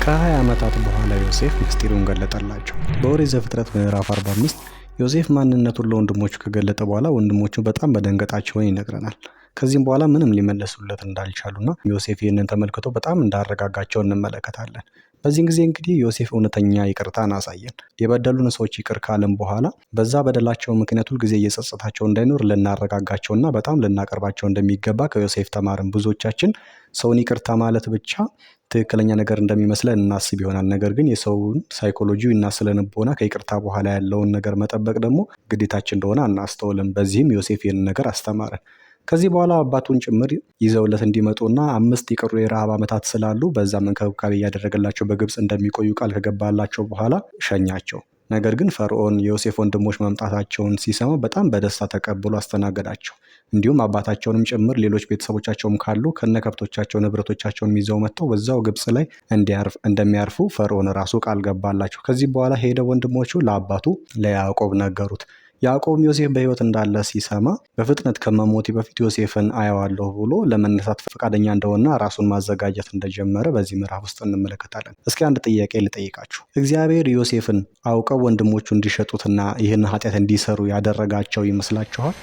ከ20 ዓመታት በኋላ ዮሴፍ ምስጢሩን ገለጠላቸው። በኦሪት ዘፍጥረት ምዕራፍ 45 ዮሴፍ ማንነቱን ለወንድሞቹ ከገለጠ በኋላ ወንድሞቹ በጣም መደንገጣቸውን ይነግረናል። ከዚህም በኋላ ምንም ሊመለሱለት እንዳልቻሉና ዮሴፍ ይህንን ተመልክቶ በጣም እንዳረጋጋቸው እንመለከታለን። በዚህን ጊዜ እንግዲህ ዮሴፍ እውነተኛ ይቅርታን አሳየን። የበደሉን ሰዎች ይቅር ካለን በኋላ በዛ በደላቸው ምክንያት ሁልጊዜ እየጸጸታቸው እንዳይኖር ልናረጋጋቸውና በጣም ልናቀርባቸው እንደሚገባ ከዮሴፍ ተማርን። ብዙዎቻችን ሰውን ይቅርታ ማለት ብቻ ትክክለኛ ነገር እንደሚመስለን እናስብ ይሆናል። ነገር ግን የሰውን ሳይኮሎጂ እና ስነ ልቦና ከይቅርታ በኋላ ያለውን ነገር መጠበቅ ደግሞ ግዴታችን እንደሆነ አናስተውልም። በዚህም ዮሴፍ ይህንን ነገር አስተማረን። ከዚህ በኋላ አባቱን ጭምር ይዘውለት እንዲመጡና 5 የቀሩ የረሃብ ዓመታት ስላሉ በዛም እንክብካቤ እያደረገላቸው በግብፅ እንደሚቆዩ ቃል ከገባላቸው በኋላ ሸኛቸው። ነገር ግን ፈርዖን የዮሴፍ ወንድሞች መምጣታቸውን ሲሰማ በጣም በደስታ ተቀብሎ አስተናገዳቸው። እንዲሁም አባታቸውንም ጭምር ሌሎች ቤተሰቦቻቸውም ካሉ ከነከብቶቻቸው ንብረቶቻቸውን ይዘው መጥተው በዛው ግብፅ ላይ እንደሚያርፉ ፈርዖን ራሱ ቃል ገባላቸው። ከዚህ በኋላ ሄደው ወንድሞቹ ለአባቱ ለያዕቆብ ነገሩት። ያዕቆብ ዮሴፍ በሕይወት እንዳለ ሲሰማ በፍጥነት ከመሞቴ በፊት ዮሴፍን አየዋለሁ ብሎ ለመነሳት ፈቃደኛ እንደሆነና ራሱን ማዘጋጀት እንደጀመረ በዚህ ምዕራፍ ውስጥ እንመለከታለን። እስኪ አንድ ጥያቄ ልጠይቃችሁ። እግዚአብሔር ዮሴፍን አውቀው ወንድሞቹ እንዲሸጡትና ይህን ኃጢአት እንዲሰሩ ያደረጋቸው ይመስላችኋል?